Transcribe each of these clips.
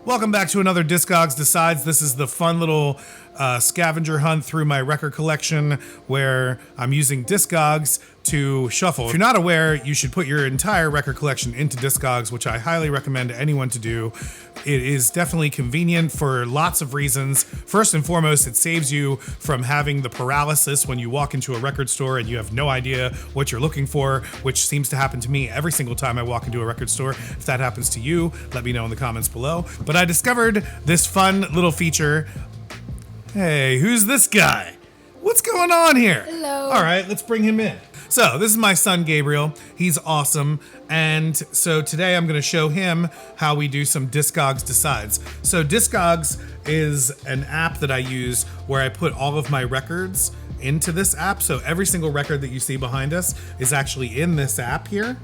Welcome back to another Discogs Decides. This is the fun little scavenger hunt through my record collection where I'm using Discogs to shuffle. If you're not aware, you should put your entire record collection into Discogs, which I highly recommend anyone to do. It is definitely convenient for lots of reasons. First and foremost, it saves you from having the paralysis when you walk into a record store and you have no idea what you're looking for, which seems to happen to me every single time I walk into a record store. If that happens to you, let me know in the comments below. But I discovered this fun little feature. Hey, who's this guy? What's going on here? Hello. All right, let's bring him in. So this is my son Gabriel. He's awesome. And so today I'm going to show him how we do some Discogs Decides. So Discogs is an app that I use where I put all of my records into this app. So every single record that you see behind us is actually in this app here.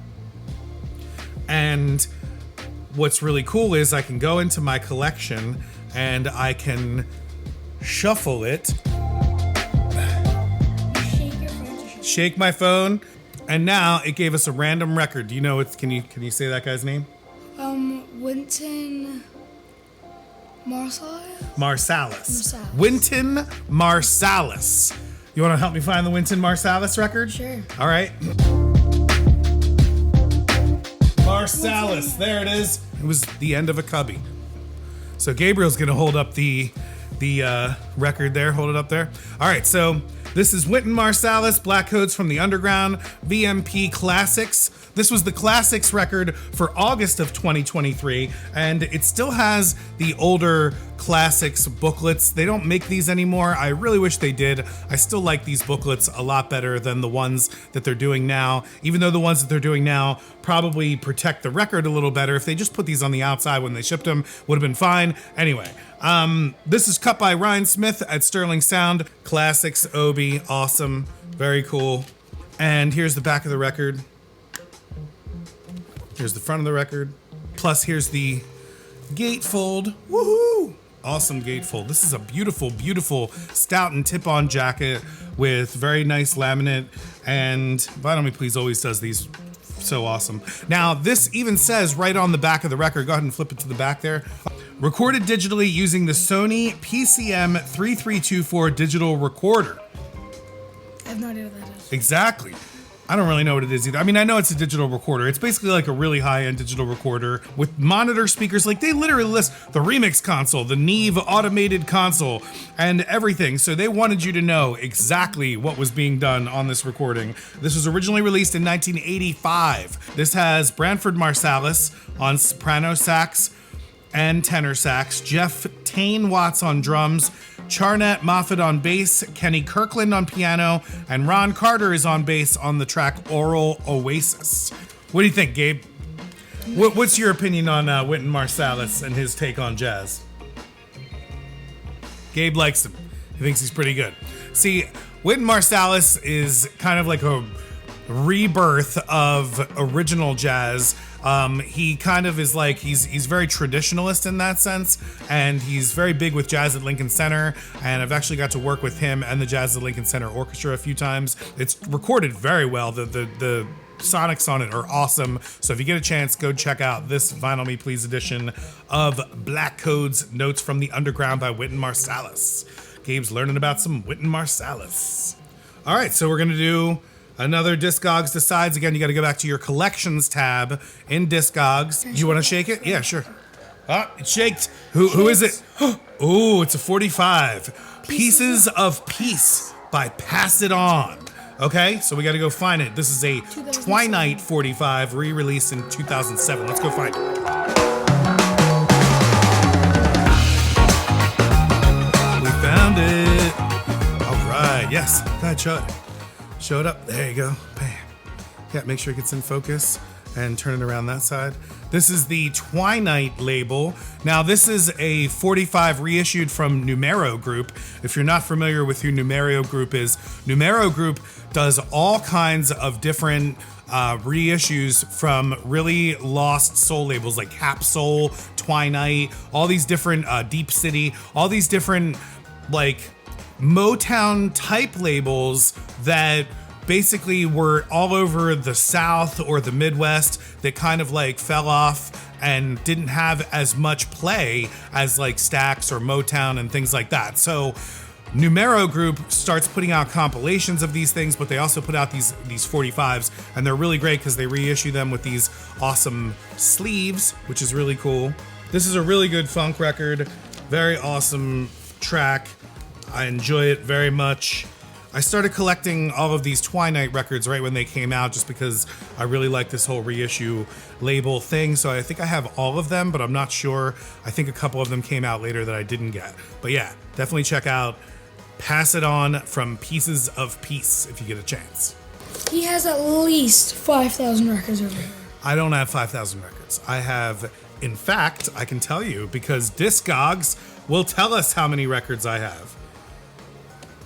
And what's really cool is I can go into my collection and I can shuffle it. Shake my phone, and now it gave us a random record. Do you know can you say that guy's name? Wynton Marsalis. Marsalis. Wynton Marsalis. You want to help me find the Wynton Marsalis record? Sure. All right. Marsalis. There it is. It was the end of a cubby. So Gabriel's gonna hold up the record there. Hold it up there. All right. So this is Wynton Marsalis, Black Codes from the Underground, VMP Classics. This was the Classics record for August of 2023, and it still has the older Classics booklets. They don't make these anymore. I really wish they did. I still like these booklets a lot better than the ones that they're doing now, even though the ones that they're doing now probably protect the record a little better. If they just put these on the outside when they shipped them, would have been fine. Anyway, this is cut by Ryan Smith at Sterling Sound. Classics, Obi, awesome, very cool. And here's the back of the record. Here's the front of the record. Plus here's the gatefold. Woohoo! Awesome gatefold. This is a beautiful, beautiful stout and tip-on jacket with very nice laminate. And Vinyl Me Please always does these so awesome. Now this even says right on the back of the record, go ahead and flip it to the back there. Recorded digitally using the Sony PCM 3324 digital recorder. I have no idea what that is. Exactly. I don't really know what it is either. I mean, I know it's a digital recorder. It's basically like a really high-end digital recorder with monitor speakers. Like, they literally list the remix console, the Neve automated console, and everything. So they wanted you to know exactly what was being done on this recording. This was originally released in 1985. This has Branford Marsalis on soprano sax and tenor sax, Jeff Tane Watts on drums, Charnett Moffat on bass, Kenny Kirkland on piano, and Ron Carter is on bass on the track Oral Oasis. What do you think, Gabe? What's your opinion on Wynton Marsalis and his take on jazz? Gabe likes him. He thinks he's pretty good. See, Wynton Marsalis is kind of like a rebirth of original jazz. He kind of is like, he's very traditionalist in that sense, and he's very big with Jazz at Lincoln Center, and I've actually got to work with him and the Jazz at Lincoln Center Orchestra a few times. It's recorded very well. The sonics on it are awesome. So if you get a chance, go check out this Vinyl Me Please edition of Black Codes Notes from the Underground by Wynton Marsalis. Gabe's learning about some Wynton Marsalis. All right, so we're gonna do another Discogs Decides. Again, you got to go back to your collections tab in Discogs. Do you want to shake it? Yeah, sure. Ah, it's shaked. Who is it? Oh, it's a 45. Pieces of Peace by Pass It On. Okay, so we got to go find it. This is a Twilight 45 re-released in 2007. Let's go find it. We found it. All right, yes. Go ahead, show it. Show it up. There you go. Bam. Yeah, make sure it gets in focus and turn it around that side. This is the Twilight label. Now, this is a 45 reissued from Numero Group. If you're not familiar with who Numero Group is, Numero Group does all kinds of different reissues from really lost soul labels like Capsule, Twilight, all these different Deep City, all these different like Motown type labels that basically were all over the South or the Midwest that kind of like fell off and didn't have as much play as like Stax or Motown and things like that. So Numero Group starts putting out compilations of these things, but they also put out these 45s, and they're really great because they reissue them with these awesome sleeves, which is really cool. This is a really good funk record, very awesome track. I enjoy it very much. I started collecting all of these Twilight records right when they came out just because I really like this whole reissue label thing. So I think I have all of them, but I'm not sure. I think a couple of them came out later that I didn't get. But yeah, definitely check out Pass It On from Pieces of Peace if you get a chance. He has at least 5,000 records over here. I don't have 5,000 records. I have, in fact, I can tell you because Discogs will tell us how many records I have.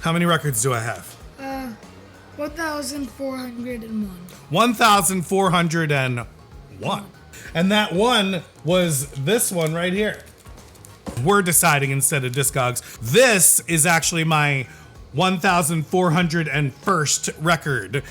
How many records do I have? 1,401. 1,401. And that one was this one right here. We're deciding instead of Discogs. This is actually my 1,401st record.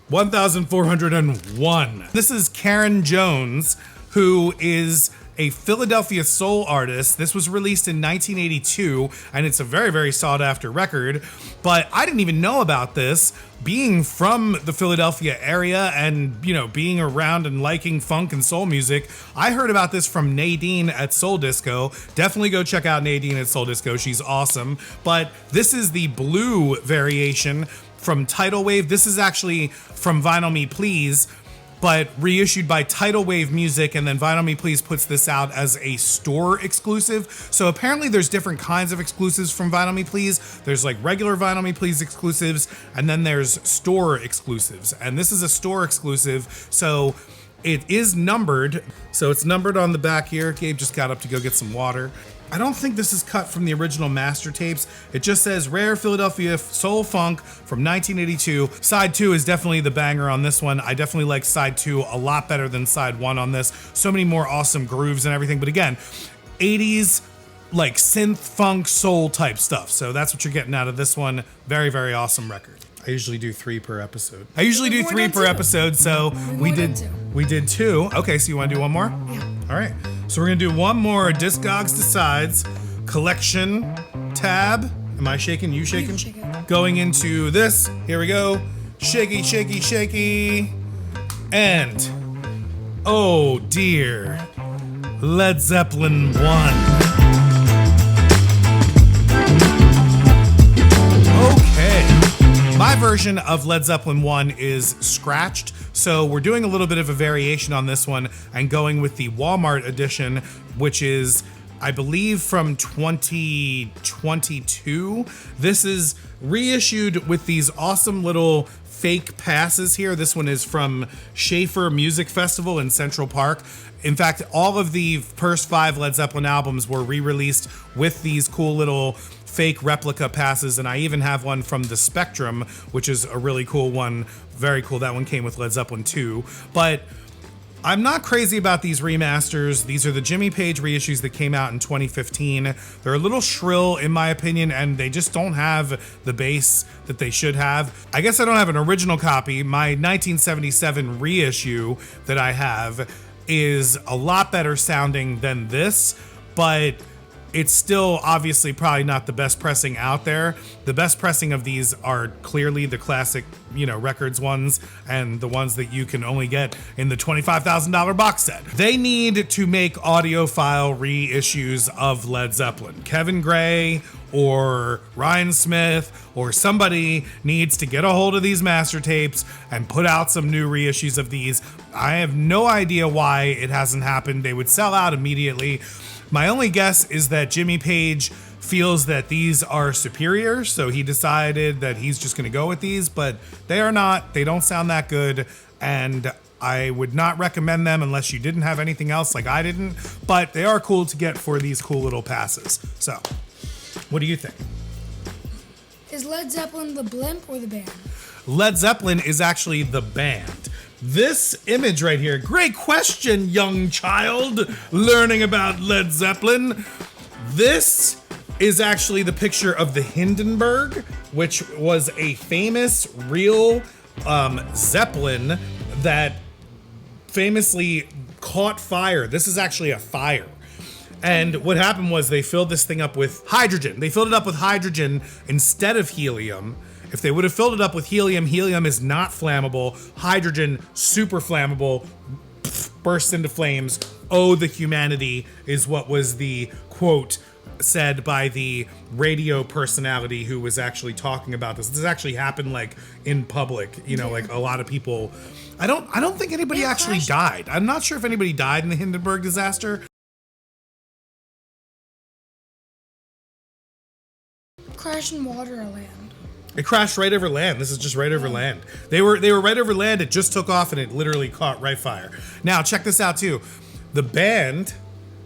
1,401. This is Karin Jones, who is a Philadelphia soul artist. This was released in 1982, and it's a very, very sought after record. But I didn't even know about this. Being from the Philadelphia area and, you know, being around and liking funk and soul music, I heard about this from Nadine at Soul Disco. Definitely go check out Nadine at Soul Disco. She's awesome. But this is the blue variation from Tidal Wave. This is actually from Vinyl Me Please, but reissued by Tidal Wave Music, and then Vinyl Me Please puts this out as a store exclusive. So apparently there's different kinds of exclusives from Vinyl Me Please. There's like regular Vinyl Me Please exclusives, and then there's store exclusives. And this is a store exclusive, so it is numbered. So it's numbered on the back here. Gabe just got up to go get some water. I don't think this is cut from the original master tapes. It just says Rare Philadelphia Soul Funk from 1982. Side 2 is definitely the banger on this one. I definitely like side 2 a lot better than side 1 on this. So many more awesome grooves and everything. But again, 80s like synth funk soul type stuff. So that's what you're getting out of this one. Very, very awesome record. I usually do 3 per episode. So we did 2. Okay, so you want to do one more? Yeah. All right. So we're gonna do one more Discogs Decides collection tab. Am I shaking? You shaking? shake it. Going into this. Here we go. Shaky, shaky, shaky. And oh dear, Led Zeppelin 1. Okay. My version of Led Zeppelin 1 is scratched, so we're doing a little bit of a variation on this one and going with the Walmart edition, which is, I believe, from 2022. This is reissued with these awesome little fake passes here. This one is from Schaefer Music Festival in Central Park. In fact, all of the first 5 Led Zeppelin albums were re-released with these cool little fake replica passes, and I even have one from the Spectrum, which is a really cool one. Very cool. That one came with Led Zeppelin 2. But I'm not crazy about these remasters. These are the Jimmy Page reissues that came out in 2015. They're a little shrill in my opinion, and they just don't have the bass that they should have. I guess I don't have an original copy. My 1977 reissue that I have is a lot better sounding than this, but it's still obviously probably not the best pressing out there. The best pressing of these are clearly the classic, you know, records ones and the ones that you can only get in the $25,000 box set. They need to make audiophile reissues of Led Zeppelin. Kevin Gray or Ryan Smith or somebody needs to get a hold of these master tapes and put out some new reissues of these. I have no idea why it hasn't happened. They would sell out immediately. My only guess is that Jimmy Page feels that these are superior, so he decided that he's just going to go with these, but they are not. They don't sound that good, and I would not recommend them unless you didn't have anything else like I didn't, but they are cool to get for these cool little passes. So, what do you think? Is Led Zeppelin the blimp or the band? Led Zeppelin is actually the band. This image right here, great question, young child, learning about Led Zeppelin. This is actually the picture of the Hindenburg, which was a famous, real Zeppelin that famously caught fire. This is actually a fire. And what happened was they filled this thing up with hydrogen. They filled it up with hydrogen instead of helium. If they would have filled it up with helium, helium is not flammable. Hydrogen, super flammable, bursts into flames. Oh, the humanity is what was the quote said by the radio personality who was actually talking about this. This actually happened like in public, you know, like a lot of people. I don't think anybody actually died. I'm not sure if anybody died in the Hindenburg disaster. Crashed in water or land? It crashed right over land. This is just right over land. They were right over land. It just took off and it literally caught right fire. Now check this out too. The band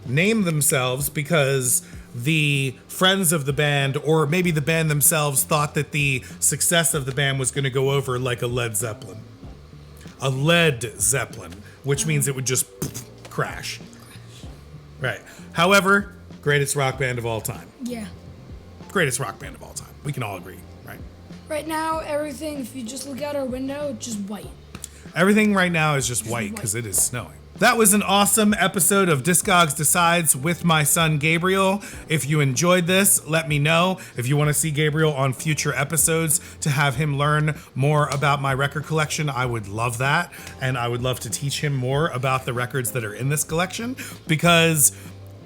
named themselves because the friends of the band, or maybe the band themselves, thought that the success of the band was going to go over like a Led Zeppelin. A Led Zeppelin, which means it would just crash. Right. However, greatest rock band of all time. Yeah. Greatest rock band of all time. We can all agree, right? Right now, everything, if you just look out our window, it's just white. Everything right now is just white because it is snowing. That was an awesome episode of Discogs Decides with my son Gabriel. If you enjoyed this, let me know. If you want to see Gabriel on future episodes to have him learn more about my record collection, I would love that. And I would love to teach him more about the records that are in this collection because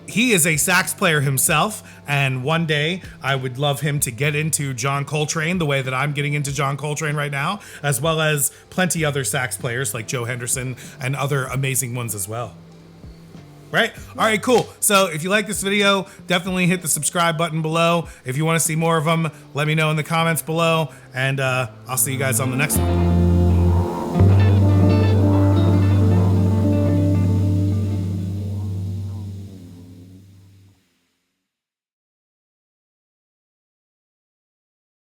he is a sax player himself, and one day I would love him to get into John Coltrane the way that I'm getting into John Coltrane right now, as well as plenty other sax players like Joe Henderson and other amazing ones as well. Right? All right, cool. So if you like this video, definitely hit the subscribe button below. If you want to see more of them, let me know in the comments below, and I'll see you guys on the next one.